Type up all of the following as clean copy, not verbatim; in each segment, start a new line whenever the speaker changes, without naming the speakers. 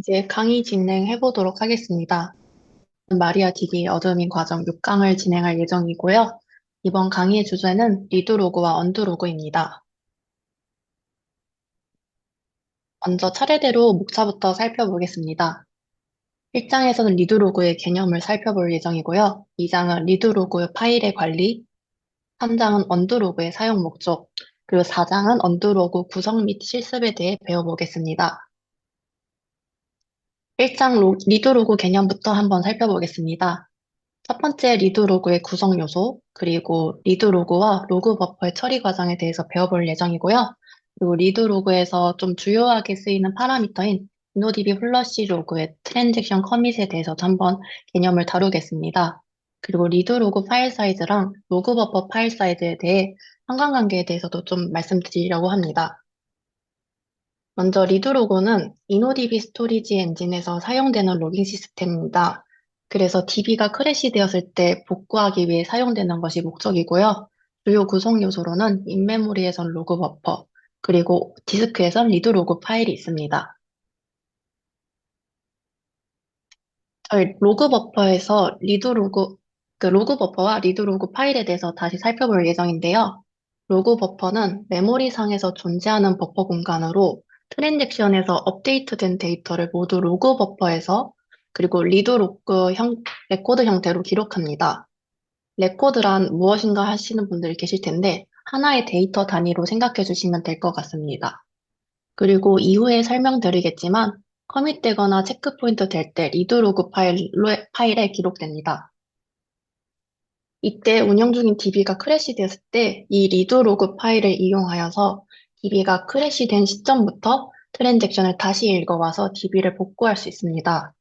이제 강의 진행해 보도록 하겠습니다. 마리아 DB 어드민 과정 6강을 진행할 예정이고요. 이번 강의의 주제는 리드로그와 언드로그입니다. 먼저 차례대로 목차부터 살펴보겠습니다. 1장에서는 리드로그의 개념을 살펴볼 예정이고요. 2장은 리드로그 파일의 관리, 3장은 언드로그의 사용 목적, 그리고 4장은 언드로그 구성 및 실습에 대해 배워보겠습니다. 1장 리드로그 개념부터 한번 살펴보겠습니다. 첫 번째 리드로그의 구성 요소, 그리고 리드로그와 로그 버퍼의 처리 과정에 대해서 배워볼 예정이고요. 그리고 리드로그에서 좀 주요하게 쓰이는 파라미터인 InnoDB 플러시 로그의 트랜잭션 커밋에 대해서도 한번 개념을 다루겠습니다. 그리고 리드로그 파일 사이즈랑 로그 버퍼 파일 사이즈에 대해 상관관계에 대해서도 좀 말씀드리려고 합니다. 먼저 리드로그는 InnoDB 스토리지 엔진에서 사용되는 로깅 시스템입니다. 그래서 DB가 크래시되었을 때 복구하기 위해 사용되는 것이 목적이고요. 주요 구성 요소로는 인메모리에선 로그 버퍼, 그리고 디스크에선 리드로그 파일이 있습니다. 저희 로그 버퍼에서 로그 버퍼와 리드로그 파일에 대해서 다시 살펴볼 예정인데요. 로그 버퍼는 메모리상에서 존재하는 버퍼 공간으로 트랜잭션에서 업데이트된 데이터를 모두 로그 버퍼에서 그리고 레코드 형태로 기록합니다. 레코드란 무엇인가 하시는 분들이 계실 텐데 하나의 데이터 단위로 생각해 주시면 될 것 같습니다. 그리고 이후에 설명드리겠지만 커밋되거나 체크포인트 될 때 리드로그 파일에 기록됩니다. 이때 운영 중인 DB가 크래시되었을 때 이 리드로그 파일을 이용하여서 DB가 크래시된 시점부터 트랜잭션을 다시 읽어와서 DB를 복구할 수 있습니다.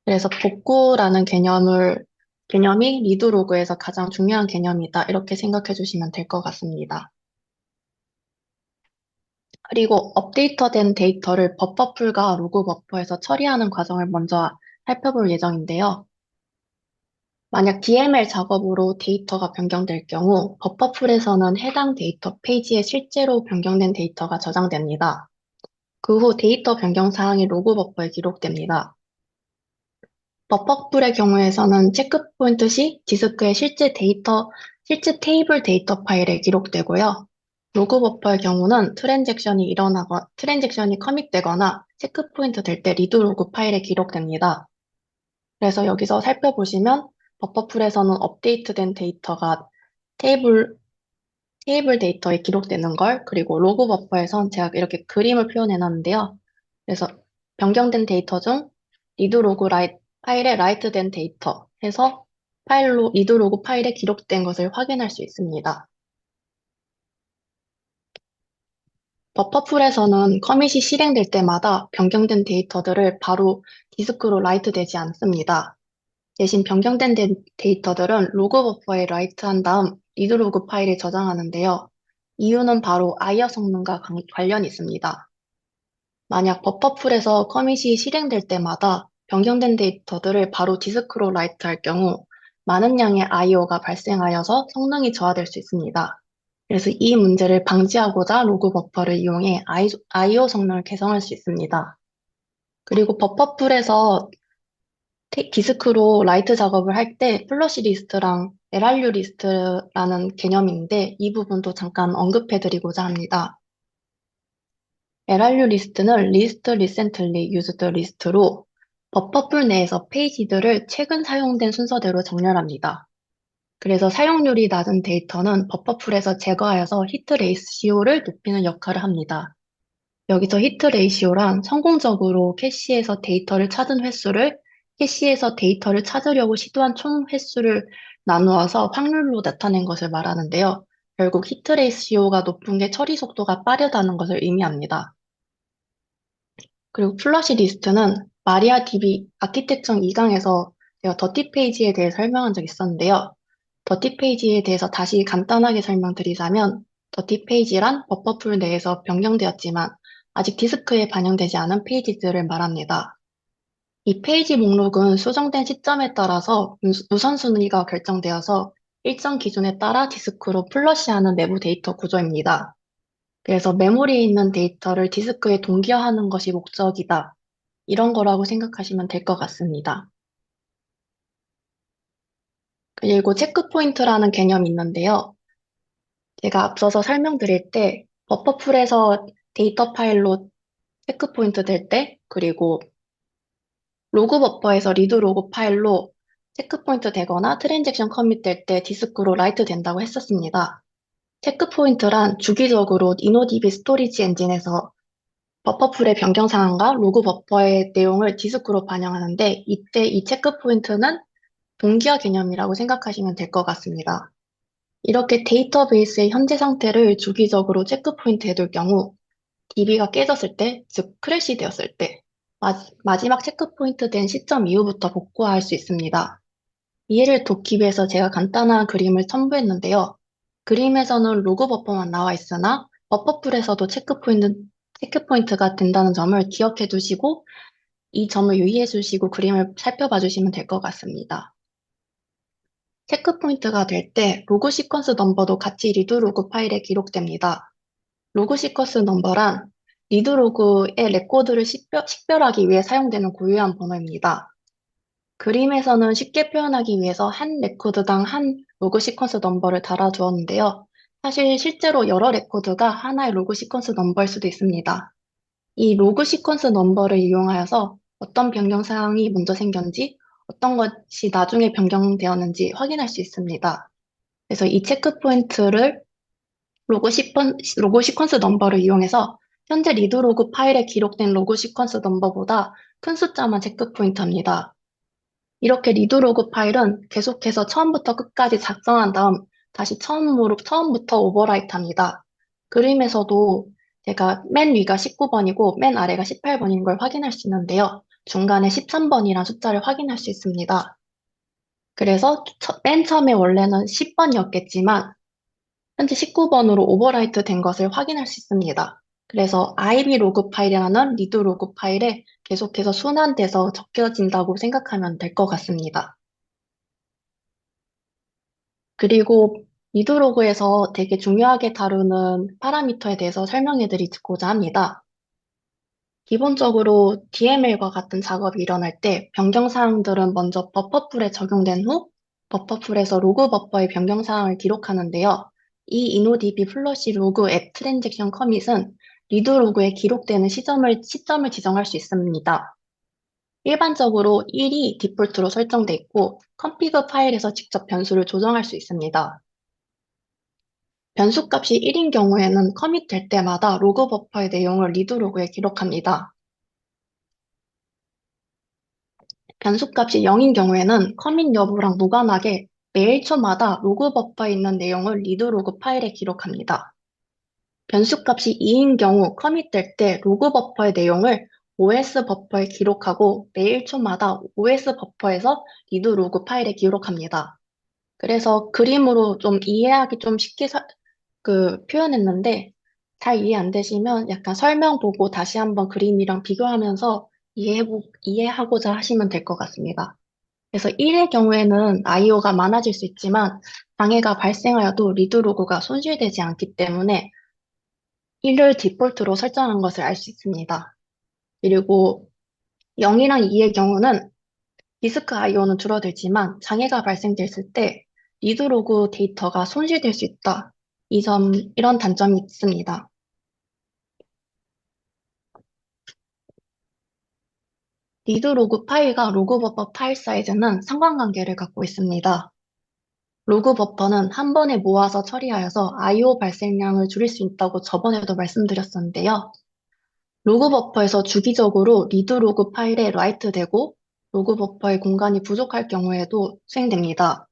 그래서 복구라는 개념이 리드로그에서 가장 중요한 개념이다. 이렇게 생각해 주시면 될 것 같습니다. 그리고 업데이터된 데이터를 버퍼풀과 로그 버퍼에서 처리하는 과정을 먼저 살펴볼 예정인데요. 만약 DML 작업으로 데이터가 변경될 경우 버퍼풀에서는 해당 데이터 페이지에 실제로 변경된 데이터가 저장됩니다. 그 후 데이터 변경 사항이 로그 버퍼에 기록됩니다. 버퍼풀의 경우에서는 체크포인트 시 디스크의 실제 테이블 데이터 파일에 기록되고요. 로그 버퍼의 경우는 트랜잭션이 커밋되거나 체크포인트 될 때 리드 로그 파일에 기록됩니다. 그래서 여기서 살펴보시면 버퍼풀에서는 업데이트된 데이터가 테이블, 테이블 데이터에 기록되는 걸, 그리고 로그 버퍼에선 제가 이렇게 그림을 표현해 놨는데요. 그래서 변경된 데이터 중 파일에 라이트된 데이터 해서 리드 로그 파일에 기록된 것을 확인할 수 있습니다. 버퍼풀에서는 커밋이 실행될 때마다 변경된 데이터들을 바로 디스크로 라이트 되지 않습니다. 대신 변경된 데이터들은 로그 버퍼에 라이트한 다음 리드 로그 파일에 저장하는데요. 이유는 바로 아이어 성능과 관련이 있습니다. 만약 버퍼풀에서 커밋이 실행될 때마다 변경된 데이터들을 바로 디스크로 라이트할 경우 많은 양의 IO가 발생하여서 성능이 저하될 수 있습니다. 그래서 이 문제를 방지하고자 로그 버퍼를 이용해 IO 성능을 개선할 수 있습니다. 그리고 버퍼풀에서 디스크로 라이트 작업을 할 때 플러시 리스트랑 LRU 리스트라는 개념인데 이 부분도 잠깐 언급해 드리고자 합니다. LRU 리스트는 Least Recently Used List로 버퍼풀 내에서 페이지들을 최근 사용된 순서대로 정렬합니다. 그래서 사용률이 낮은 데이터는 버퍼풀에서 제거하여서 히트 레이시오를 높이는 역할을 합니다. 여기서 히트 레이시오란 성공적으로 캐시에서 데이터를 찾으려고 시도한 총 횟수를 나누어서 확률로 나타낸 것을 말하는데요. 결국 히트 레이시오가 높은 게 처리 속도가 빠르다는 것을 의미합니다. 그리고 플러시 리스트는 마리아DB 아키텍처 2강에서 제가 더티 페이지에 대해 설명한 적이 있었는데요. 더티 페이지에 대해서 다시 간단하게 설명드리자면 더티 페이지란 버퍼풀 내에서 변경되었지만 아직 디스크에 반영되지 않은 페이지들을 말합니다. 이 페이지 목록은 수정된 시점에 따라서 우선순위가 결정되어서 일정 기준에 따라 디스크로 플러시하는 내부 데이터 구조입니다. 그래서 메모리에 있는 데이터를 디스크에 동기화하는 것이 목적이다. 이런 거라고 생각하시면 될 것 같습니다. 그리고 체크 포인트라는 개념이 있는데요. 제가 앞서서 설명드릴 때 버퍼풀에서 데이터 파일로 체크 포인트 될 때, 그리고 로그 버퍼에서 리드 로그 파일로 체크 포인트 되거나 트랜잭션 커밋 될 때 디스크로 라이트 된다고 했었습니다. 체크 포인트란 주기적으로 이노디비 스토리지 엔진에서 버퍼풀의 변경 상황과 로그 버퍼의 내용을 디스크로 반영하는데, 이때 이 체크 포인트는 동기화 개념이라고 생각하시면 될 것 같습니다. 이렇게 데이터베이스의 현재 상태를 주기적으로 체크 포인트해 둘 경우 DB가 깨졌을 때, 즉 크래시 되었을 때 마지막 체크 포인트 된 시점 이후부터 복구할 수 있습니다. 이해를 돕기 위해서 제가 간단한 그림을 첨부했는데요. 그림에서는 로그 버퍼만 나와 있으나 버퍼풀에서도 체크 포인트가 된다는 점을 기억해 두시고 이 점을 유의해 주시고 그림을 살펴봐 주시면 될 것 같습니다. 체크 포인트가 될 때 로그 시퀀스 넘버도 같이 리드 로그 파일에 기록됩니다. 로그 시퀀스 넘버란 리드 로그의 레코드를 식별하기 위해 사용되는 고유한 번호입니다. 그림에서는 쉽게 표현하기 위해서 한 레코드당 한 로그 시퀀스 넘버를 달아두었는데요. 사실 실제로 여러 레코드가 하나의 로그 시퀀스 넘버일 수도 있습니다. 이 로그 시퀀스 넘버를 이용하여서 어떤 변경 사항이 먼저 생겼는지, 어떤 것이 나중에 변경되었는지 확인할 수 있습니다. 그래서 이 체크 포인트를 로그 시퀀스 넘버를 이용해서 현재 리드 로그 파일에 기록된 로그 시퀀스 넘버보다 큰 숫자만 체크 포인트합니다. 이렇게 리드 로그 파일은 계속해서 처음부터 끝까지 작성한 다음 다시 처음부터 오버라이트 합니다. 그림에서도 제가 맨 위가 19번이고 맨 아래가 18번인 걸 확인할 수 있는데요. 중간에 13번이란 숫자를 확인할 수 있습니다. 그래서 맨 처음에 원래는 10번이었겠지만 현재 19번으로 오버라이트 된 것을 확인할 수 있습니다. 그래서 IB 로그 파일이라는 리드 로그 파일에 계속해서 순환돼서 적혀진다고 생각하면 될 것 같습니다. 그리고 리드 로그에서 되게 중요하게 다루는 파라미터에 대해서 설명해 드리고자 합니다. 기본적으로 DML과 같은 작업이 일어날 때 변경 사항들은 먼저 버퍼풀에 적용된 후 버퍼풀에서 로그 버퍼의 변경 사항을 기록하는데요. 이 InnoDB 플러시 로그 앱 트랜잭션 커밋은 리드 로그에 기록되는 시점을 지정할 수 있습니다. 일반적으로 1이 디폴트로 설정돼 있고 config 파일에서 직접 변수를 조정할 수 있습니다. 변수 값이 1인 경우에는 커밋 될 때마다 로그 버퍼의 내용을 리드 로그에 기록합니다. 변수값이 0인 경우에는 커밋 여부랑 무관하게 매일 초마다 로그 버퍼에 있는 내용을 리드 로그 파일에 기록합니다. 변수값이 2인 경우 커밋될 때 로그 버퍼의 내용을 OS 버퍼에 기록하고 매일 초마다 OS 버퍼에서 리드 로그 파일에 기록합니다. 그래서 그림으로 좀 이해하기 좀 쉽게 표현했는데 잘 이해 안 되시면 약간 설명 보고 다시 한번 그림이랑 비교하면서 이해하고자 하시면 될 것 같습니다. 그래서 1의 경우에는 IO가 많아질 수 있지만 장애가 발생하여도 리드 로그가 손실되지 않기 때문에 1을 디폴트로 설정한 것을 알 수 있습니다. 그리고 0이랑 2의 경우는 디스크 IO는 줄어들지만 장애가 발생됐을 때 리드 로그 데이터가 손실될 수 있다. 이런 단점이 있습니다. 리드 로그 파일과 로그 버퍼 파일 사이즈는 상관관계를 갖고 있습니다. 로그 버퍼는 한 번에 모아서 처리하여서 I/O 발생량을 줄일 수 있다고 저번에도 말씀드렸었는데요. 로그 버퍼에서 주기적으로 리드 로그 파일에 라이트 되고 로그 버퍼의 공간이 부족할 경우에도 수행됩니다.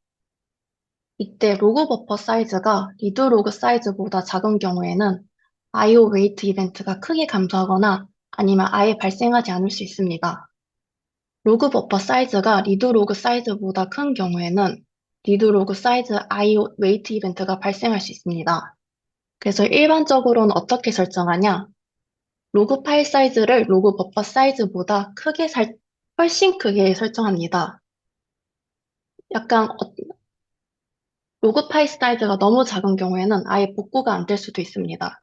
이때 로그 버퍼 사이즈가 리드 로그 사이즈보다 작은 경우에는 I/O 웨이트 이벤트가 크게 감소하거나 아니면 아예 발생하지 않을 수 있습니다. 로그 버퍼 사이즈가 리드 로그 사이즈보다 큰 경우에는 리드 로그 사이즈 IO 웨이트 이벤트가 발생할 수 있습니다. 그래서 일반적으로는 어떻게 설정하냐? 로그 파일 사이즈를 로그 버퍼 사이즈보다 훨씬 크게 설정합니다. 약간 로그 파일 사이즈가 너무 작은 경우에는 아예 복구가 안 될 수도 있습니다.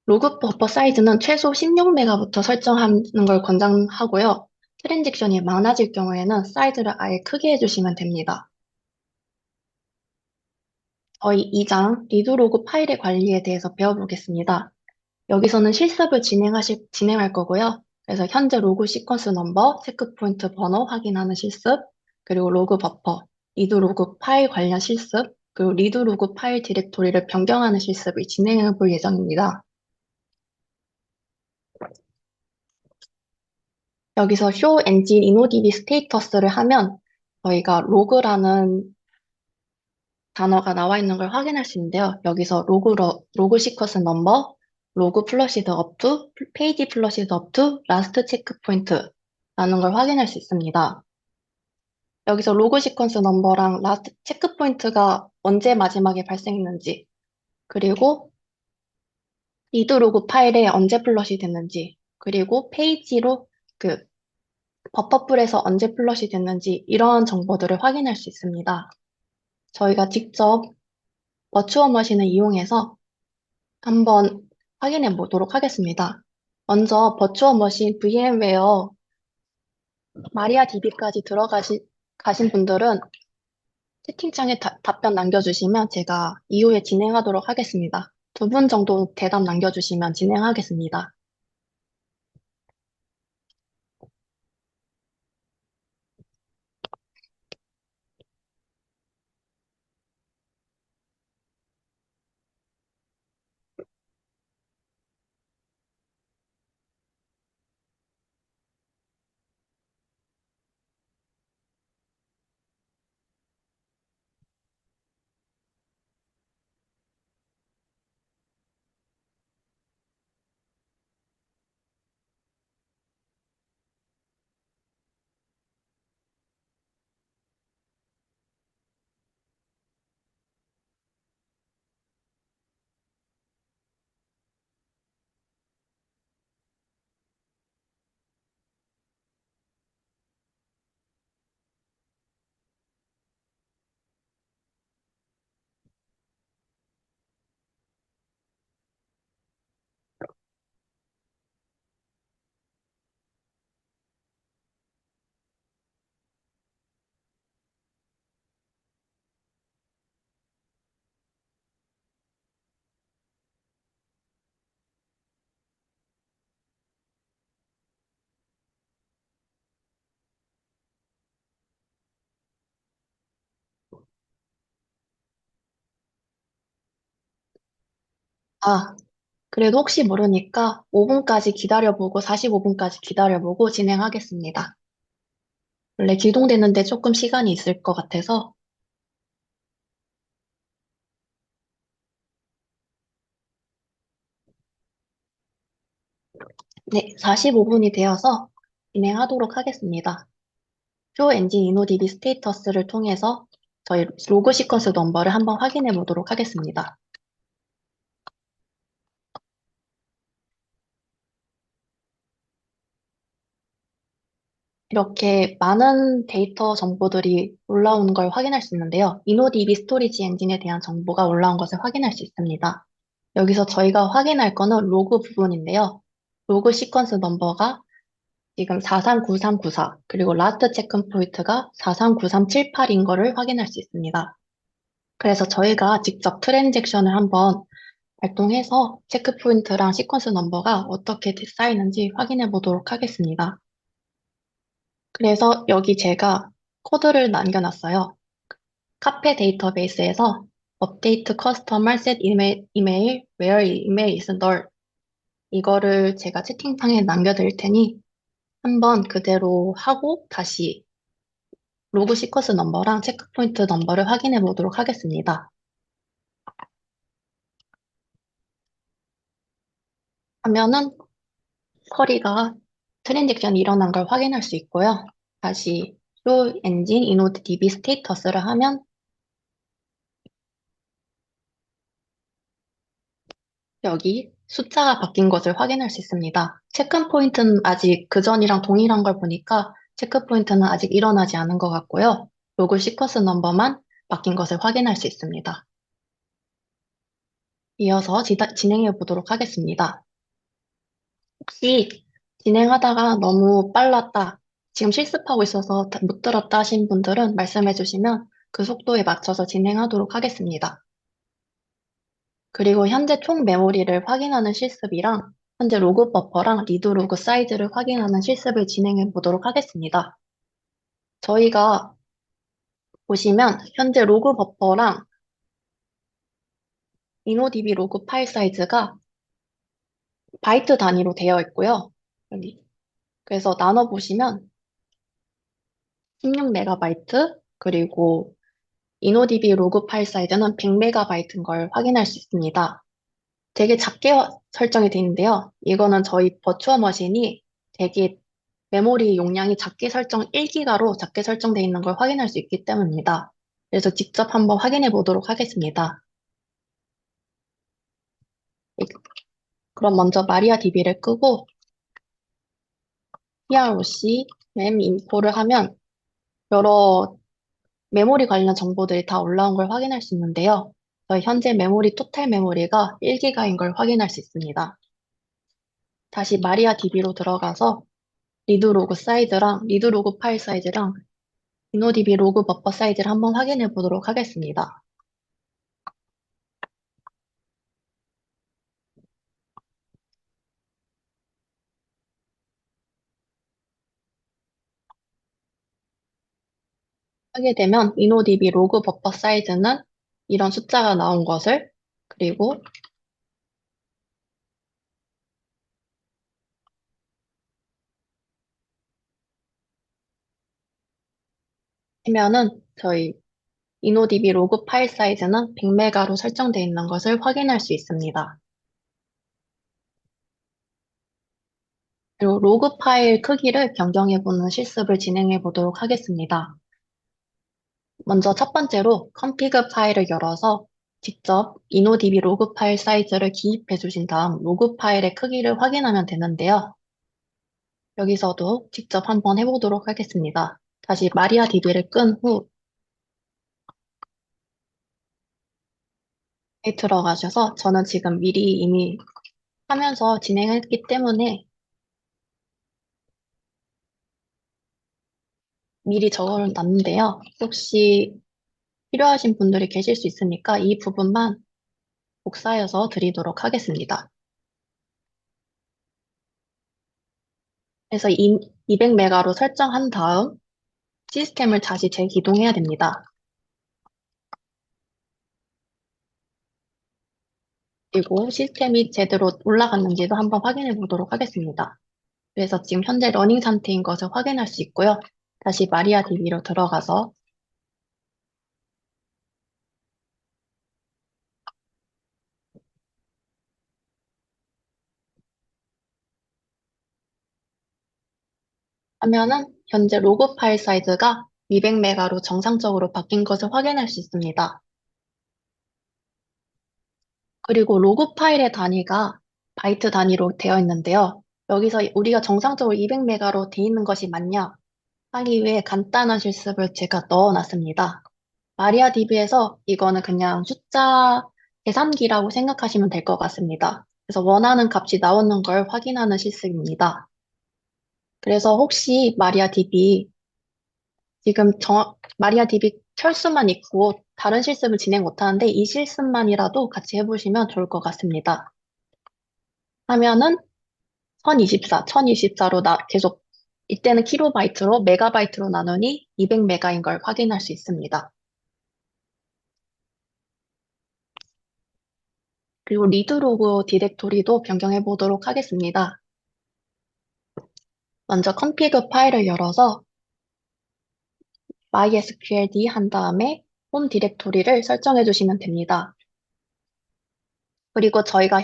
로그 버퍼 사이즈는 최소 16메가부터 설정하는 걸 권장하고요. 트랜잭션이 많아질 경우에는 사이즈를 아예 크게 해주시면 됩니다. 저희 2장 리드 로그 파일의 관리에 대해서 배워보겠습니다. 여기서는 실습을 진행할 거고요. 그래서 현재 로그 시퀀스 넘버, 체크 포인트 번호 확인하는 실습, 그리고 로그 버퍼, 리드 로그 파일 관련 실습, 그리고 리드 로그 파일 디렉토리를 변경하는 실습을 진행해 볼 예정입니다. 여기서 show engine inodb status를 하면 저희가 로그라는 단어가 나와 있는 걸 확인할 수 있는데요. 여기서 로그 시퀀스 넘버, 로그 플러시드 업 투, 페이지 플러시드 업 투, 라스트 체크 포인트라는 걸 확인할 수 있습니다. 여기서 로그 시퀀스 넘버랑 라스트 체크 포인트가 언제 마지막에 발생했는지, 그리고 리드 로그 파일에 언제 플러시 됐는지, 그리고 페이지로 그 버퍼풀에서 언제 플러시 됐는지 이런 정보들을 확인할 수 있습니다. 저희가 직접 버추얼 머신을 이용해서 한번 확인해 보도록 하겠습니다. 먼저 버추얼 머신 VM웨어 마리아DB까지 가신 분들은 채팅창에 답변 남겨주시면 제가 이후에 진행하도록 하겠습니다. 두 분 정도 대답 남겨주시면 진행하겠습니다. 아, 그래도 혹시 모르니까 5분까지 기다려보고 45분까지 기다려보고 진행하겠습니다. 원래 기동되는데 조금 시간이 있을 것 같아서 네, 45분이 되어서 진행하도록 하겠습니다. 쇼 엔진 이노디비 스테이터스를 통해서 저희 로그 시퀀스 넘버를 한번 확인해 보도록 하겠습니다. 이렇게 많은 데이터 정보들이 올라오는 걸 확인할 수 있는데요. 이노디비 스토리지 엔진에 대한 정보가 올라온 것을 확인할 수 있습니다. 여기서 저희가 확인할 거는 로그 부분인데요. 로그 시퀀스 넘버가 지금 439394, 그리고 라스트 체크 포인트가 439378인 거를 확인할 수 있습니다. 그래서 저희가 직접 트랜잭션을 한번 발동해서 체크 포인트랑 시퀀스 넘버가 어떻게 쌓이는지 확인해 보도록 하겠습니다. 그래서 여기 제가 코드를 남겨놨어요. 카페 데이터베이스에서 update customer set email where email is null 이거를 제가 채팅창에 남겨드릴 테니 한번 그대로 하고 다시 로그 시퀀스 넘버랑 체크포인트 넘버를 확인해 보도록 하겠습니다. 하면은 쿼리가 트랜잭션이 일어난 걸 확인할 수 있고요. 다시 show engine inode db 스테이터스를 하면 여기 숫자가 바뀐 것을 확인할 수 있습니다. 체크 포인트는 아직 그전이랑 동일한 걸 보니까 체크 포인트는 아직 일어나지 않은 것 같고요. 로그 시퀀스 넘버만 바뀐 것을 확인할 수 있습니다. 이어서 진행해 보도록 하겠습니다. 혹시 진행하다가 너무 빨랐다, 지금 실습하고 있어서 못 들었다 하신 분들은 말씀해 주시면 그 속도에 맞춰서 진행하도록 하겠습니다. 그리고 현재 총 메모리를 확인하는 실습이랑 현재 로그 버퍼랑 리드 로그 사이즈를 확인하는 실습을 진행해 보도록 하겠습니다. 저희가 보시면 현재 로그 버퍼랑 InnoDB 로그 파일 사이즈가 바이트 단위로 되어 있고요. 여기. 그래서 나눠보시면 16MB 그리고 InnoDB 로그 파일 사이즈는 100MB인 걸 확인할 수 있습니다. 되게 작게 설정이 되어 있는데요. 이거는 저희 버추어 머신이 되게 메모리 용량이 작게 1기가로 작게 설정되어 있는 걸 확인할 수 있기 때문입니다. 그래서 직접 한번 확인해 보도록 하겠습니다. 그럼 먼저 마리아 DB를 끄고 PROC 램 인포를 하면 여러 메모리 관련 정보들이 다 올라온 걸 확인할 수 있는데요. 저희 현재 메모리 토탈 메모리가 1기가인 걸 확인할 수 있습니다. 다시 마리아 DB로 들어가서 리드 로그 사이즈랑 리드 로그 파일 사이즈랑 InnoDB 로그 버퍼 사이즈를 한번 확인해 보도록 하겠습니다. 하게 되면 InnoDB 로그 버퍼 사이즈는 이런 숫자가 나온 것을, 그리고 하면은 저희 InnoDB 로그 파일 사이즈는 100메가로 설정되어 있는 것을 확인할 수 있습니다. 그리고 로그 파일 크기를 변경해보는 실습을 진행해 보도록 하겠습니다. 먼저 첫 번째로 config 파일을 열어서 직접 InnoDB 로그 파일 사이즈를 기입해 주신 다음 로그 파일의 크기를 확인하면 되는데요. 여기서도 직접 한번 해보도록 하겠습니다. 다시 마리아DB를 끈 후 들어가셔서 저는 지금 미리 이미 하면서 진행했기 때문에 미리 적어놨는데요. 혹시 필요하신 분들이 계실 수 있으니까 이 부분만 복사해서 드리도록 하겠습니다. 그래서 200메가로 설정한 다음 시스템을 다시 재기동해야 됩니다. 그리고 시스템이 제대로 올라갔는지도 한번 확인해 보도록 하겠습니다. 그래서 지금 현재 러닝 상태인 것을 확인할 수 있고요. 다시 마리아DB로 들어가서 하면은 현재 로그 파일 사이즈가 200메가로 정상적으로 바뀐 것을 확인할 수 있습니다. 그리고 로그 파일의 단위가 바이트 단위로 되어 있는데요. 여기서 우리가 정상적으로 200메가로 되어 있는 것이 맞냐 하기 위해 간단한 실습을 제가 넣어놨습니다. 마리아DB에서 이거는 그냥 숫자 계산기라고 생각하시면 될 것 같습니다. 그래서 원하는 값이 나오는 걸 확인하는 실습입니다. 그래서 혹시 지금 마리아DB 철수만 있고 다른 실습을 진행 못하는데 이 실습만이라도 같이 해보시면 좋을 것 같습니다. 하면은 1024로 계속 이때는 킬로바이트로 메가바이트로 나누니 200메가인 걸 확인할 수 있습니다. 그리고 리드로그 디렉토리도 변경해 보도록 하겠습니다. 먼저 config 파일을 열어서 mysqld 한 다음에 홈 디렉토리를 설정해 주시면 됩니다. 그리고 저희가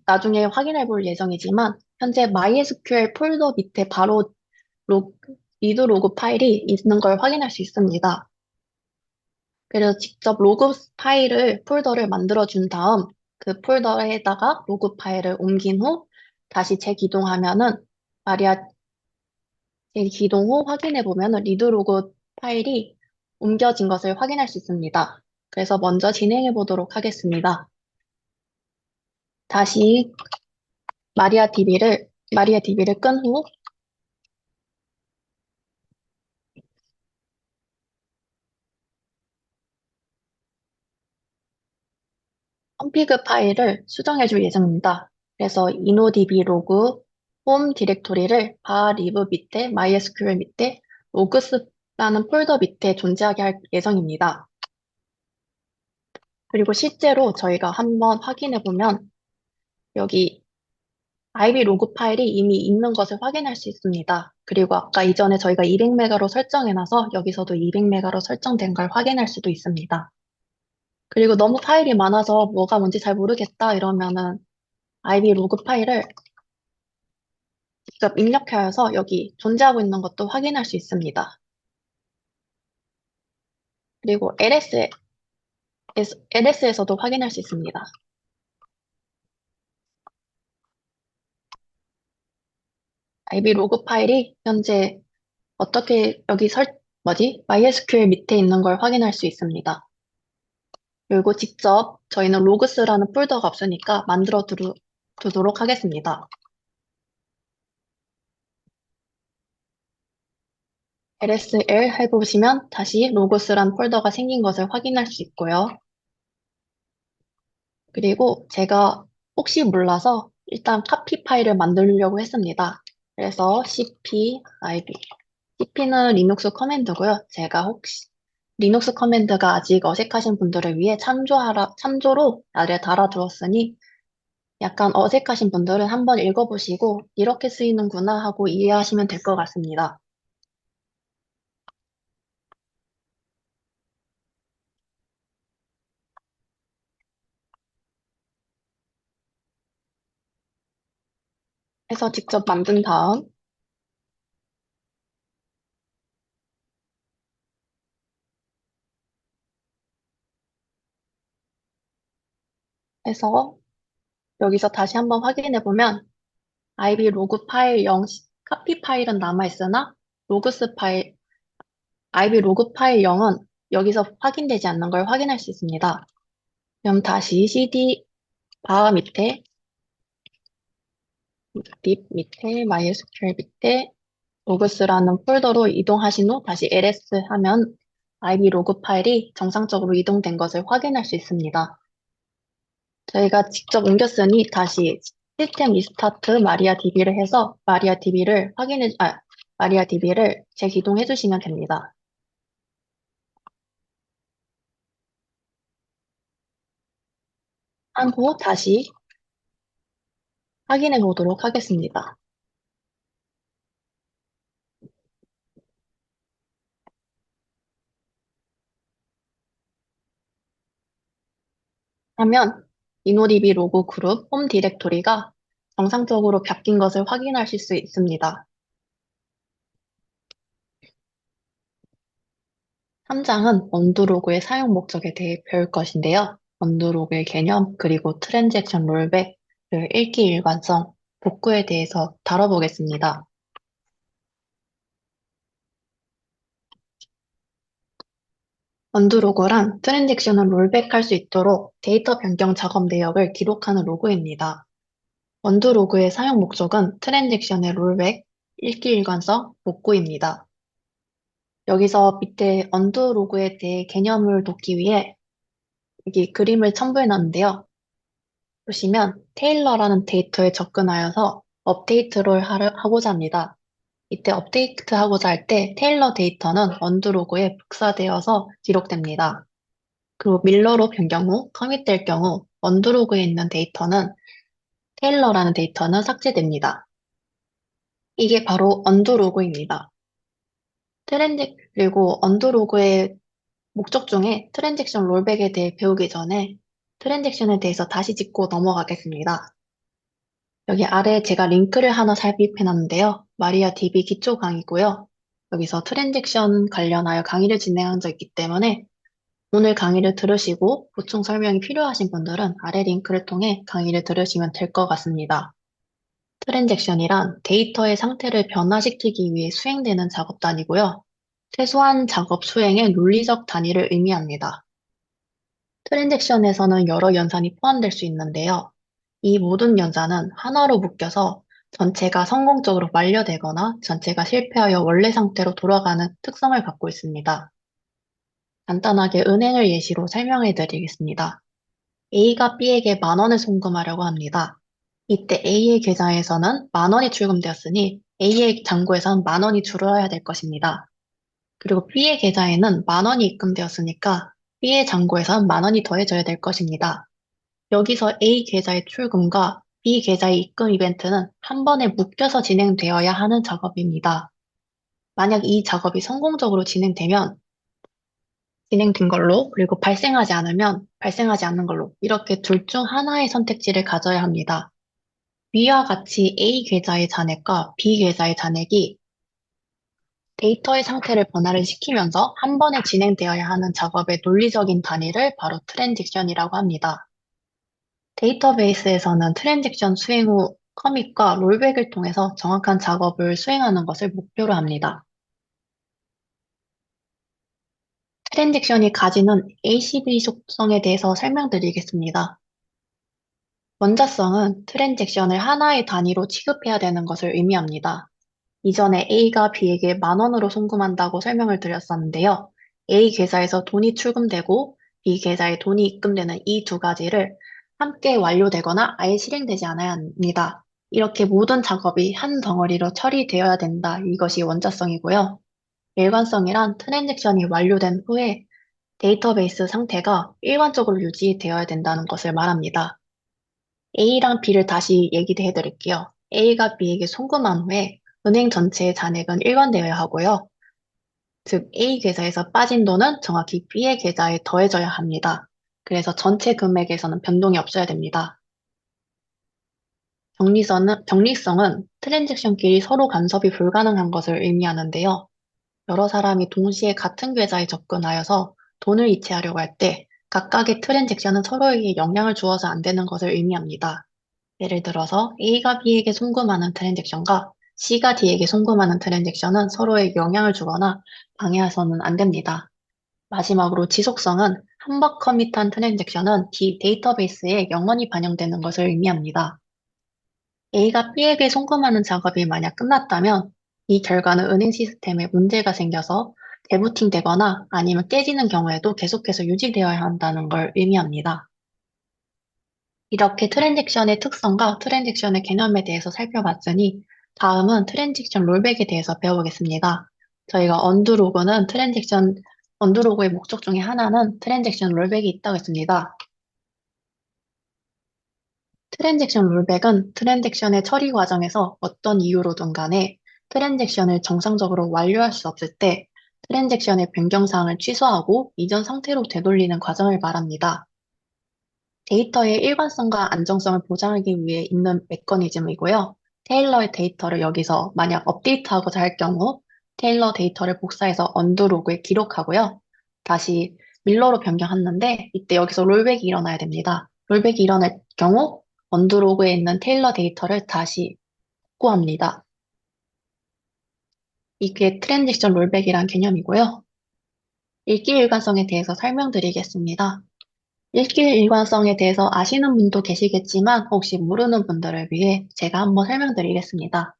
나중에 확인해 볼 예정이지만 현재 MySQL 폴더 밑에 바로 로그, 리드 로그 파일이 있는 걸 확인할 수 있습니다. 그래서 직접 로그 폴더를 만들어 준 다음 그 폴더에다가 로그 파일을 옮긴 후 다시 재기동하면은 마리아 기동 후 확인해 보면 리드 로그 파일이 옮겨진 것을 확인할 수 있습니다. 그래서 먼저 진행해 보도록 하겠습니다. 다시 마리아 DB를 끈 후 컴피그 파일을 수정해 줄 예정입니다. 그래서 inodb 로그 홈 디렉토리를 바 리브 밑에 MySQL 밑에 로그스라는 폴더 밑에 존재하게 할 예정입니다. 그리고 실제로 저희가 한번 확인해 보면 여기 IB 로그 파일이 이미 있는 것을 확인할 수 있습니다. 그리고 아까 이전에 저희가 200메가로 설정해놔서 여기서도 200메가로 설정된 걸 확인할 수도 있습니다. 그리고 너무 파일이 많아서 뭐가 뭔지 잘 모르겠다 이러면은 IB 로그 파일을 직접 입력하여서 여기 존재하고 있는 것도 확인할 수 있습니다. 그리고 LS에서도 확인할 수 있습니다. IB 로그 파일이 현재 어떻게 여기 MySQL 밑에 있는 걸 확인할 수 있습니다. 그리고 직접 저희는 로그스라는 폴더가 없으니까 두도록 하겠습니다. lsl 해보시면 다시 로그스란 폴더가 생긴 것을 확인할 수 있고요. 그리고 제가 혹시 몰라서 일단 카피 파일을 만들려고 했습니다. 그래서 cpib. cp는 리눅스 커맨드고요. 제가 혹시 리눅스 커맨드가 아직 어색하신 분들을 위해 참조로 아래 달아두었으니 약간 어색하신 분들은 한번 읽어보시고 이렇게 쓰이는구나 하고 이해하시면 될 것 같습니다. 해서 직접 만든 다음 해서 여기서 다시 한번 확인해 보면 IB 로그 파일 0, 카피 파일은 남아있으나 로그스 파일, IB 로그 파일 0은 여기서 확인되지 않는 걸 확인할 수 있습니다. 그럼 다시 cd 바 밑에 딥 밑에 MySQL 밑에 로그스라는 폴더로 이동하신 후 다시 ls 하면 IB 로그 파일이 정상적으로 이동된 것을 확인할 수 있습니다. 저희가 직접 옮겼으니 다시 시스템 리스타트 마리아 DB를 해서 마리아 DB를 재기동해 주시면 됩니다. 한 후 다시 확인해 보도록 하겠습니다. 하면 인노DB 로고 그룹 홈 디렉토리가 정상적으로 바뀐 것을 확인하실 수 있습니다. 3장은 언더로그의 사용 목적에 대해 배울 것인데요. 언더로그의 개념, 그리고 트랜잭션 롤백, 그 읽기 일관성, 복구에 대해서 다뤄보겠습니다. 언더로그란 트랜잭션을 롤백할 수 있도록 데이터 변경 작업 내역을 기록하는 로그입니다. 언더로그의 사용 목적은 트랜잭션의 롤백, 읽기 일관성, 복구입니다. 여기서 밑에 언더로그에 대해 개념을 돕기 위해 여기 그림을 첨부해 놨는데요. 보시면 테일러라는 데이터에 접근하여서 업데이트를 하고자 합니다. 이때 업데이트 하고자 할 때 테일러 데이터는 언더로그에 복사되어서 기록됩니다. 그리고 밀러로 변경 후 커밋될 경우 언더로그에 있는 데이터는 테일러라는 데이터는 삭제됩니다. 이게 바로 언더로그입니다. 그리고 언더로그의 목적 중에 트랜잭션 롤백에 대해 배우기 전에 트랜잭션에 대해서 다시 짚고 넘어가겠습니다. 여기 아래 제가 링크를 하나 삽입해 놨는데요. 마리아 DB 기초 강의고요. 여기서 트랜잭션 관련하여 강의를 진행한 적 있기 때문에 오늘 강의를 들으시고 보충 설명이 필요하신 분들은 아래 링크를 통해 강의를 들으시면 될 것 같습니다. 트랜잭션이란 데이터의 상태를 변화시키기 위해 수행되는 작업 단위고요. 최소한 작업 수행의 논리적 단위를 의미합니다. 트랜잭션에서는 여러 연산이 포함될 수 있는데요. 이 모든 연산은 하나로 묶여서 전체가 성공적으로 완료되거나 전체가 실패하여 원래 상태로 돌아가는 특성을 갖고 있습니다. 간단하게 은행을 예시로 설명해 드리겠습니다. A가 B에게 10,000원을 송금하려고 합니다. 이때 A의 계좌에서는 10,000원이 출금되었으니 A의 잔고에선 10,000원이 줄어야 될 것입니다. 그리고 B의 계좌에는 10,000원이 입금되었으니까 B의 잔고에선 10,000원이 더해져야 될 것입니다. 여기서 A 계좌의 출금과 B 계좌의 입금 이벤트는 한 번에 묶여서 진행되어야 하는 작업입니다. 만약 이 작업이 성공적으로 진행된 걸로, 그리고 발생하지 않으면 발생하지 않는 걸로, 이렇게 둘 중 하나의 선택지를 가져야 합니다. 위와 같이 A 계좌의 잔액과 B 계좌의 잔액이 데이터의 상태를 변화를 시키면서 한 번에 진행되어야 하는 작업의 논리적인 단위를 바로 트랜지션이라고 합니다. 데이터베이스에서는 트랜잭션 수행 후 커밋과 롤백을 통해서 정확한 작업을 수행하는 것을 목표로 합니다. 트랜잭션이 가지는 ACB 속성에 대해서 설명드리겠습니다. 원자성은 트랜잭션을 하나의 단위로 취급해야 되는 것을 의미합니다. 이전에 A가 B에게 10,000원으로 송금한다고 설명을 드렸었는데요. A 계좌에서 돈이 출금되고 B 계좌에 돈이 입금되는 이 두 가지를 함께 완료되거나 아예 실행되지 않아야 합니다. 이렇게 모든 작업이 한 덩어리로 처리되어야 된다. 이것이 원자성이고요. 일관성이란 트랜잭션이 완료된 후에 데이터베이스 상태가 일관적으로 유지되어야 된다는 것을 말합니다. A랑 B를 다시 얘기해 드릴게요. A가 B에게 송금한 후에 은행 전체의 잔액은 일관되어야 하고요. 즉, A 계좌에서 빠진 돈은 정확히 B의 계좌에 더해져야 합니다. 그래서 전체 금액에서는 변동이 없어야 됩니다. 병리성은 트랜잭션끼리 서로 간섭이 불가능한 것을 의미하는데요. 여러 사람이 동시에 같은 계좌에 접근하여서 돈을 이체하려고 할 때 각각의 트랜잭션은 서로에게 영향을 주어서 안 되는 것을 의미합니다. 예를 들어서 A가 B에게 송금하는 트랜잭션과 C가 D에게 송금하는 트랜잭션은 서로에게 영향을 주거나 방해해서는 안 됩니다. 마지막으로 지속성은 한 번 커밋한 트랜잭션은 데이터베이스에 영원히 반영되는 것을 의미합니다. A가 B에게 송금하는 작업이 만약 끝났다면 이 결과는 은행 시스템에 문제가 생겨서 재부팅되거나 아니면 깨지는 경우에도 계속해서 유지되어야 한다는 걸 의미합니다. 이렇게 트랜잭션의 특성과 트랜잭션의 개념에 대해서 살펴봤으니 다음은 트랜잭션 롤백에 대해서 배워보겠습니다. 저희가 언두로그의 목적 중에 하나는 트랜잭션 롤백이 있다고 했습니다. 트랜잭션 롤백은 트랜잭션의 처리 과정에서 어떤 이유로든 간에 트랜잭션을 정상적으로 완료할 수 없을 때 트랜잭션의 변경사항을 취소하고 이전 상태로 되돌리는 과정을 말합니다. 데이터의 일관성과 안정성을 보장하기 위해 있는 메커니즘이고요. 테일러의 데이터를 여기서 만약 업데이트하고자 할 경우 테일러 데이터를 복사해서 언더로그에 기록하고요. 다시 밀러로 변경하는데 이때 여기서 롤백이 일어나야 됩니다. 롤백이 일어날 경우 언더로그에 있는 테일러 데이터를 다시 복구합니다. 이게 트랜지션 롤백이란 개념이고요. 읽기 일관성에 대해서 설명드리겠습니다. 읽기 일관성에 대해서 아시는 분도 계시겠지만 혹시 모르는 분들을 위해 제가 한번 설명드리겠습니다.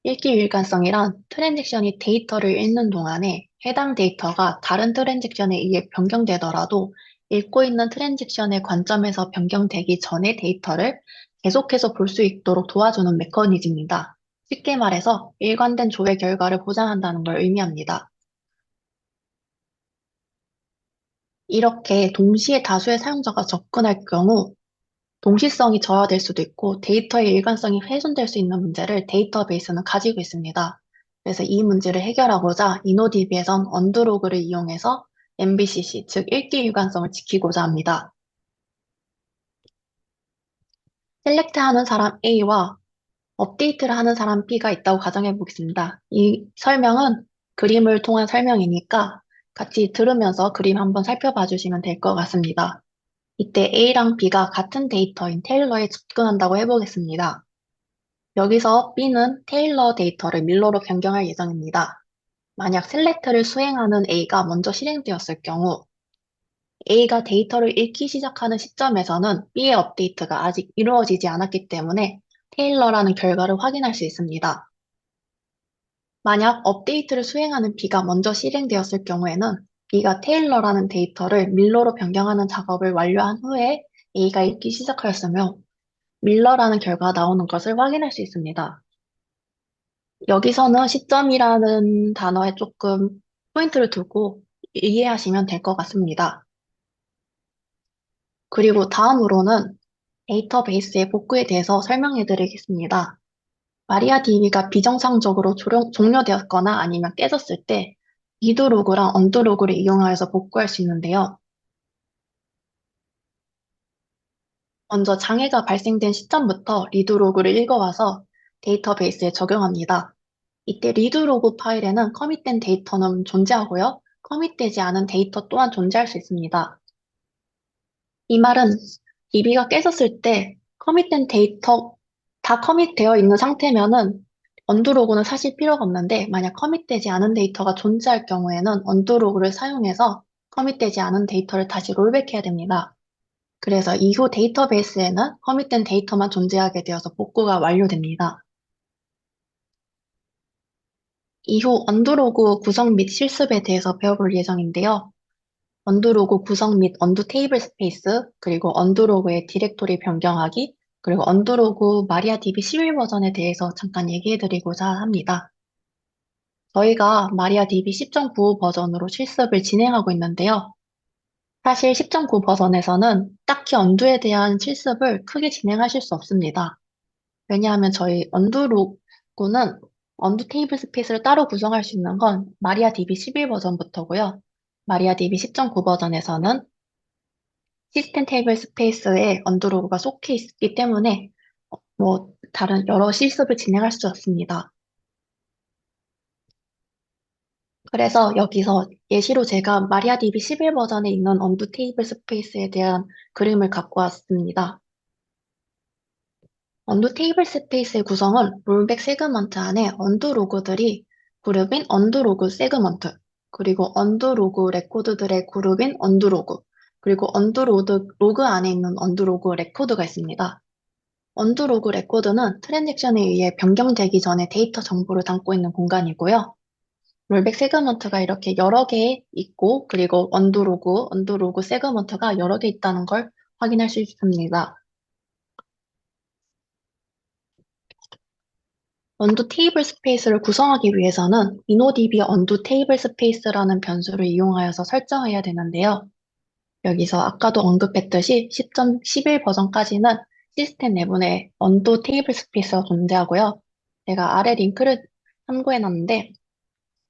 읽기 일관성이란 트랜잭션이 데이터를 읽는 동안에 해당 데이터가 다른 트랜잭션에 의해 변경되더라도 읽고 있는 트랜잭션의 관점에서 변경되기 전의 데이터를 계속해서 볼 수 있도록 도와주는 메커니즘입니다. 쉽게 말해서 일관된 조회 결과를 보장한다는 걸 의미합니다. 이렇게 동시에 다수의 사용자가 접근할 경우 동시성이 저하될 수도 있고 데이터의 일관성이 훼손될 수 있는 문제를 데이터베이스는 가지고 있습니다. 그래서 이 문제를 해결하고자 이노DB에선 언더로그를 이용해서 MBCC, 즉 읽기 일관성을 지키고자 합니다. 셀렉트하는 사람 A와 업데이트를 하는 사람 B가 있다고 가정해 보겠습니다. 이 설명은 그림을 통한 설명이니까 같이 들으면서 그림 한번 살펴봐 주시면 될 것 같습니다. 이때 A랑 B가 같은 데이터인 테일러에 접근한다고 해보겠습니다. 여기서 B는 테일러 데이터를 밀러로 변경할 예정입니다. 만약 셀렉트를 수행하는 A가 먼저 실행되었을 경우 A가 데이터를 읽기 시작하는 시점에서는 B의 업데이트가 아직 이루어지지 않았기 때문에 테일러라는 결과를 확인할 수 있습니다. 만약 업데이트를 수행하는 B가 먼저 실행되었을 경우에는 B가 테일러라는 데이터를 밀러로 변경하는 작업을 완료한 후에 A가 읽기 시작하였으며 밀러라는 결과가 나오는 것을 확인할 수 있습니다. 여기서는 시점이라는 단어에 조금 포인트를 두고 이해하시면 될 것 같습니다. 그리고 다음으로는 데이터베이스의 복구에 대해서 설명해 드리겠습니다. 마리아DB가 비정상적으로 종료되었거나 아니면 깨졌을 때 리드로그랑 언더로그를 이용하여서 복구할 수 있는데요. 먼저 장애가 발생된 시점부터 리드로그를 읽어와서 데이터베이스에 적용합니다. 이때 리드로그 파일에는 커밋된 데이터는 존재하고요. 커밋되지 않은 데이터 또한 존재할 수 있습니다. 이 말은 DB가 깨졌을 때 커밋된 데이터 다 커밋되어 있는 상태면은 언더로그는 사실 필요가 없는데 만약 커밋되지 않은 데이터가 존재할 경우에는 언더로그를 사용해서 커밋되지 않은 데이터를 다시 롤백해야 됩니다. 그래서 이후 데이터베이스에는 커밋된 데이터만 존재하게 되어서 복구가 완료됩니다. 이후 언더로그 구성 및 실습에 대해서 배워볼 예정인데요. 언더로그 구성 및 언더 테이블 스페이스, 그리고 언더로그의 디렉토리 변경하기, 그리고 언더로그 마리아DB 11 버전에 대해서 잠깐 얘기해드리고자 합니다. 저희가 마리아DB 10.9 버전으로 실습을 진행하고 있는데요. 사실 10.9 버전에서는 딱히 언두에 대한 실습을 크게 진행하실 수 없습니다. 왜냐하면 저희 언더로그는 언더 테이블 스페이스를 따로 구성할 수 있는 건 마리아DB 11 버전부터고요. 마리아DB 10.9 버전에서는 시스템 테이블 스페이스에 언더로그가 속해 있기 때문에 다른 여러 실습을 진행할 수 없습니다. 그래서 여기서 예시로 제가 마리아DB 11 버전에 있는 언더 테이블 스페이스에 대한 그림을 갖고 왔습니다. 언더 테이블 스페이스의 구성은 롤백 세그먼트 안에 언더 로그들이 그룹인 언더 로그 세그먼트, 그리고 언더 로그 레코드들의 그룹인 언더 로그, 그리고 언더 로그 안에 있는 언더 로그 레코드가 있습니다. 언더로그 레코드는 트랜잭션에 의해 변경되기 전에 데이터 정보를 담고 있는 공간이고요. 롤백 세그먼트가 이렇게 여러 개 있고, 그리고 언더로그 세그먼트가 여러 개 있다는 걸 확인할 수 있습니다. 언더 테이블 스페이스를 구성하기 위해서는 인노DB 언더 테이블 스페이스라는 변수를 이용하여서 설정해야 되는데요. 여기서 아까도 언급했듯이 10.11 버전까지는 시스템 내부에 언더 테이블 스페이스가 존재하고요. 제가 아래 링크를 참고해 놨는데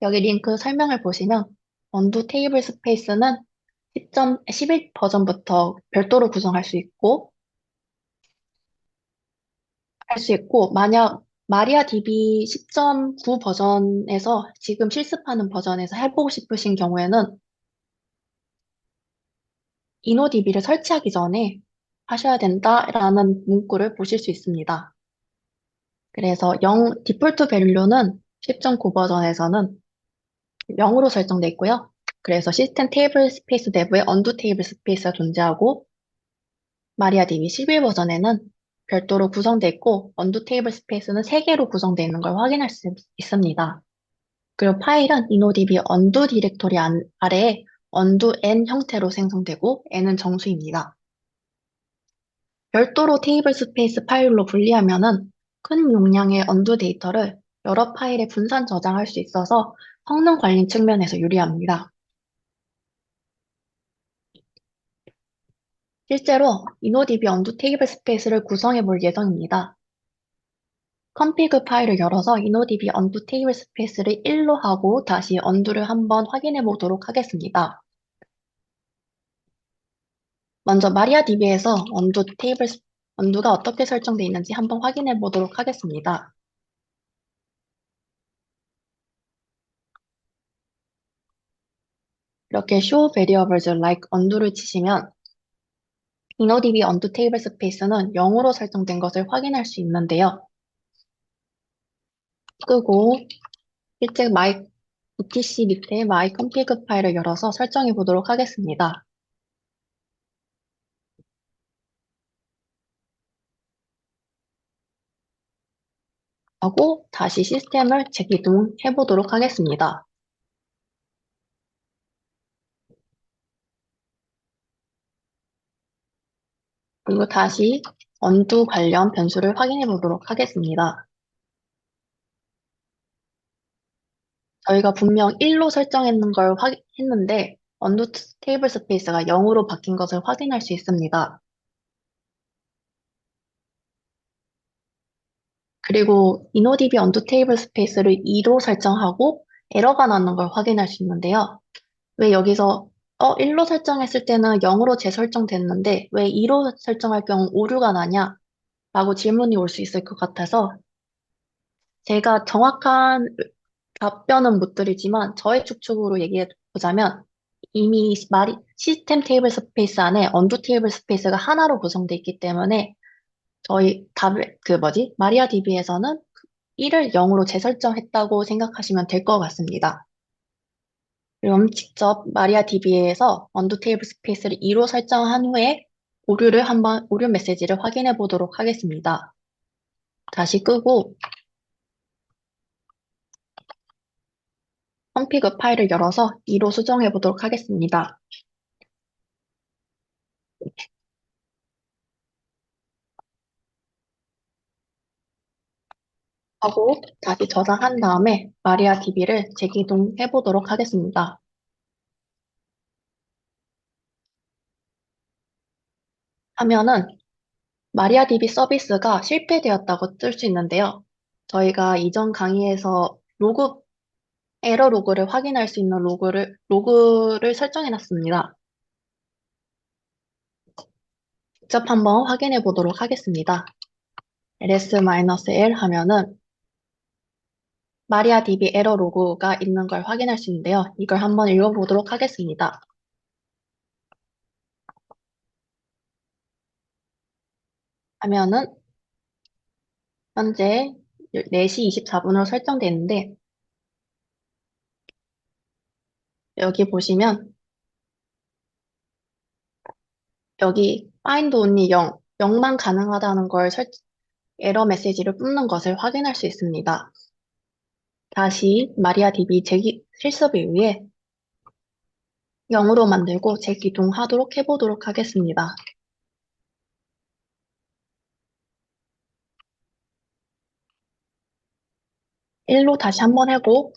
여기 링크 설명을 보시면 언더 테이블 스페이스는 10.11 버전부터 별도로 구성할 수 있고 만약 마리아DB 10.9 버전에서 지금 실습하는 버전에서 해보고 싶으신 경우에는 인노DB를 설치하기 전에 하셔야 된다라는 문구를 보실 수 있습니다. 그래서 디폴트 밸류는 10.9 버전에서는 0으로 설정돼 있고요. 그래서 시스템 테이블 스페이스 내부에 언더 테이블 스페이스가 존재하고 마리아DB 11 버전에는 별도로 구성돼 있고 언더 테이블 스페이스는 3개로 구성되어 있는 걸 확인할 수 있습니다. 그리고 파일은 인노DB 언더 디렉토리 아래에 언더 n 형태로 생성되고 n은 정수입니다. 별도로 테이블 스페이스 파일로 분리하면은 큰 용량의 언더 데이터를 여러 파일에 분산 저장할 수 있어서 성능 관리 측면에서 유리합니다. 실제로 인노DB 언더 테이블 스페이스를 구성해 볼 예정입니다. config 파일을 열어서 인노DB 언더 테이블 스페이스를 1로 하고 다시 언더를 한번 확인해 보도록 하겠습니다. 먼저 마리아DB에서 언더가 어떻게 설정되어 있는지 한번 확인해 보도록 하겠습니다. 이렇게 show variables like 언더를 치시면 인노DB 언더 테이블 스페이스는 0으로 설정된 것을 확인할 수 있는데요. 끄고 실제 etc 밑에 my config 파일을 열어서 설정해 보도록 하겠습니다. 하고 다시 시스템을 재기동해 보도록 하겠습니다. 그리고 다시 언두 관련 변수를 확인해 보도록 하겠습니다. 저희가 분명 1로 설정했는 걸 했는데 언두 테이블 스페이스가 0으로 바뀐 것을 확인할 수 있습니다. 그리고 InnoDB 언두 테이블 스페이스를 2로 설정하고 에러가 나는 걸 확인할 수 있는데요. 왜 여기서 1로 설정했을 때는 0으로 재설정됐는데 왜 2로 설정할 경우 오류가 나냐? 라고 질문이 올 수 있을 것 같아서 제가 정확한 답변은 못 드리지만 저의 추측으로 얘기해 보자면 이미 시스템 테이블 스페이스 안에 언두 테이블 스페이스가 하나로 구성되어 있기 때문에 저희 마리아 DB에서는 1을 0으로 재설정했다고 생각하시면 될 것 같습니다. 그럼 직접 마리아 DB에서 언두 테이블 스페이스를 2로 설정한 후에 오류 메시지를 확인해 보도록 하겠습니다. 다시 끄고 config 파일을 열어서 2로 수정해 보도록 하겠습니다. 하고 다시 저장한 다음에 마리아 DB를 재기동해 보도록 하겠습니다. 하면은 마리아 DB 서비스가 실패되었다고 뜰 수 있는데요. 저희가 이전 강의에서 에러 로그를 확인할 수 있는 로그를 설정해 놨습니다. 직접 한번 확인해 보도록 하겠습니다. ls-l 하면은 마리아DB 에러 로그가 있는 걸 확인할 수 있는데요. 이걸 한번 읽어보도록 하겠습니다. 하면은 현재 4시 24분으로 설정되어 있는데 여기 보시면 여기 find only 0, 0만 가능하다는 걸 에러 메시지를 뽑는 것을 확인할 수 있습니다. 다시 마리아DB 실습을 위해 0으로 만들고 재기동하도록 해보도록 하겠습니다. 1로 다시 한번 해고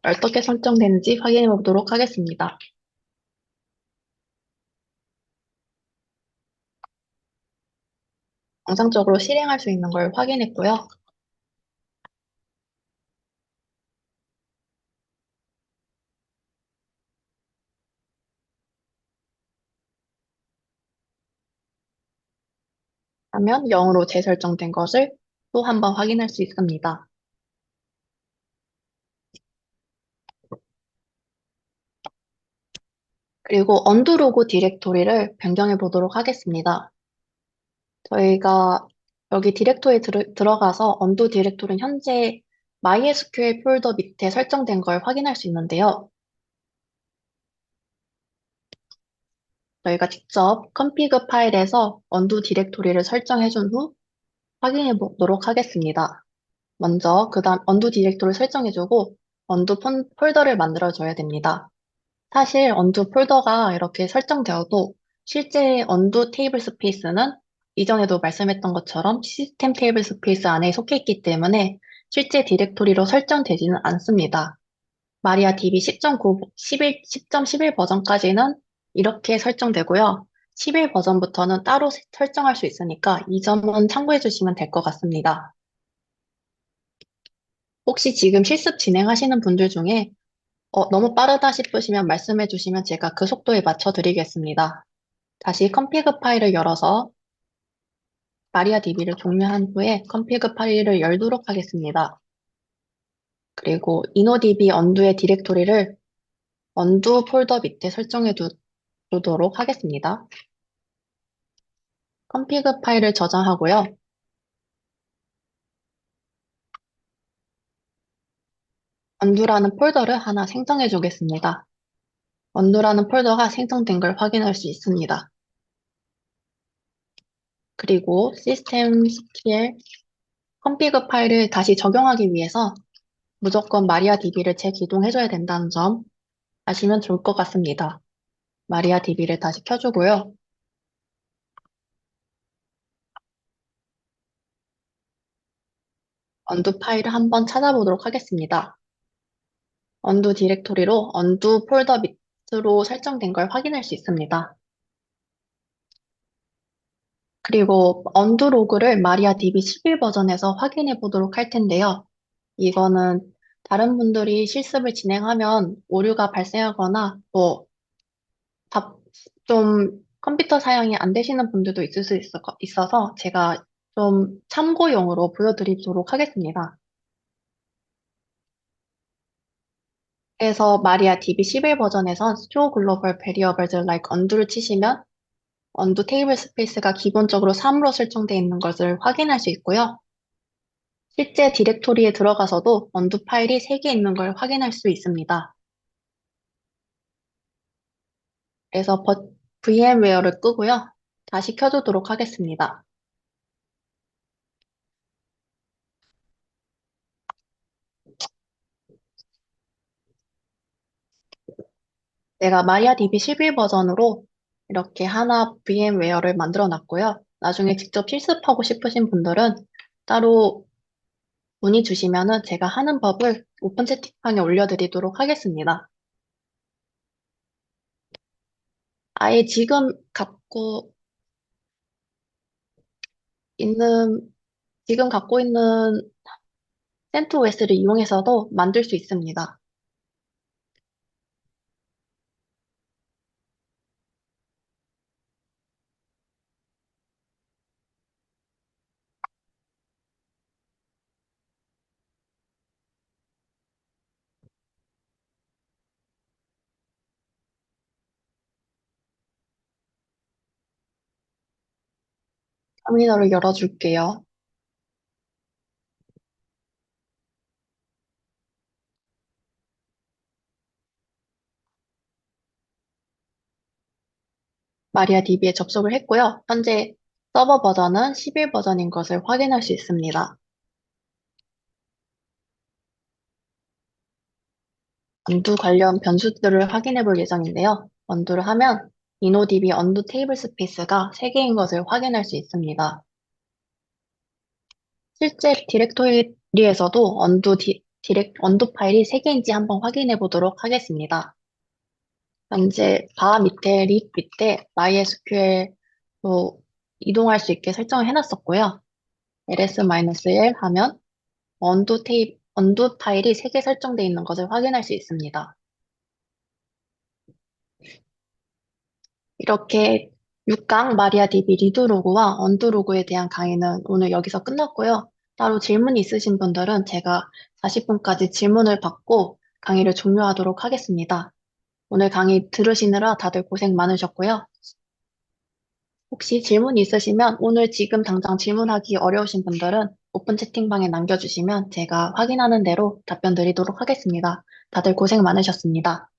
어떻게 설정되는지 확인해 보도록 하겠습니다. 정상적으로 실행할 수 있는 걸 확인했고요. 그러면 0으로 재설정된 것을 또 한번 확인할 수 있습니다. 그리고 언두로그 디렉토리를 변경해 보도록 하겠습니다. 저희가 여기 디렉토리에 들어가서 언두 디렉토리는 현재 MySQL 폴더 밑에 설정된 걸 확인할 수 있는데요. 저희가 직접 config 파일에서 언두 디렉토리를 설정해 준 후 확인해 보도록 하겠습니다. 먼저 그 다음 언두 디렉토리를 설정해 주고 언두 폴더를 만들어 줘야 됩니다. 사실 언두 폴더가 이렇게 설정되어도 실제 언두 테이블 스페이스는 이전에도 말씀했던 것처럼 시스템 테이블 스페이스 안에 속해 있기 때문에 실제 디렉토리로 설정되지는 않습니다. 마리아 DB 10.9, 10.11 버전까지는 이렇게 설정되고요. 11 버전부터는 따로 설정할 수 있으니까 이 점은 참고해 주시면 될 것 같습니다. 혹시 지금 실습 진행하시는 분들 중에 너무 빠르다 싶으시면 말씀해 주시면 제가 그 속도에 맞춰 드리겠습니다. 다시 config 파일을 열어서 마리아DB를 종료한 후에 config 파일을 열도록 하겠습니다. 그리고 InnoDB 언두의 디렉토리를 언두 폴더 밑에 설정해 두도록 하겠습니다. config 파일을 저장하고요. 언두라는 폴더를 하나 생성해 주겠습니다. 언두라는 폴더가 생성된 걸 확인할 수 있습니다. 그리고 systemctl 컴피그 파일을 다시 적용하기 위해서 무조건 마리아DB를 재기동해줘야 된다는 점 아시면 좋을 것 같습니다. 마리아DB를 다시 켜주고요. 언두 파일을 한번 찾아보도록 하겠습니다. 언두 디렉토리로 언두 폴더 밑으로 설정된 걸 확인할 수 있습니다. 그리고 언두 로그를 마리아DB 11 버전에서 확인해 보도록 할 텐데요. 이거는 다른 분들이 실습을 진행하면 오류가 발생하거나 답- 좀 컴퓨터 사용이 안 되시는 분들도 있을 수 있어서 제가 좀 참고용으로 보여드리도록 하겠습니다. 그래서 마리아DB 11 버전에선 Show Global Variables like undo를 치시면 undo 테이블 스페이스가 기본적으로 3으로 설정되어 있는 것을 확인할 수 있고요. 실제 디렉토리에 들어가서도 undo 파일이 3개 있는 걸 확인할 수 있습니다. 그래서 VMware를 끄고요. 다시 켜두도록 하겠습니다. 내가 마리아DB 11 버전으로 이렇게 하나 VMware를 만들어 놨고요. 나중에 직접 실습하고 싶으신 분들은 따로 문의 주시면은 제가 하는 법을 오픈 채팅방에 올려드리도록 하겠습니다. 아예 있는, 지금 갖고 있는 CentOS를 이용해서도 만들 수 있습니다. 터미널을 열어줄게요. 마리아DB에 접속을 했고요. 현재 서버 버전은 11 버전인 것을 확인할 수 있습니다. 언두 관련 변수들을 확인해 볼 예정인데요. 언두를 하면 InnoDB 언두 테이블 스페이스가 3개인 것을 확인할 수 있습니다. 실제 디렉토리에서도 언두 파일이 3개인지 한번 확인해 보도록 하겠습니다. 현재 바 밑에 립 밑에 MySQL로 이동할 수 있게 설정을 해놨었고요. ls-l 하면 언두 파일이 3개 설정되어 있는 것을 확인할 수 있습니다. 이렇게 6강 마리아DB 리드로그와 언두로그에 대한 강의는 오늘 여기서 끝났고요. 따로 질문 있으신 분들은 제가 40분까지 질문을 받고 강의를 종료하도록 하겠습니다. 오늘 강의 들으시느라 다들 고생 많으셨고요. 혹시 질문 있으시면 오늘 지금 당장 질문하기 어려우신 분들은 오픈 채팅방에 남겨주시면 제가 확인하는 대로 답변 드리도록 하겠습니다. 다들 고생 많으셨습니다.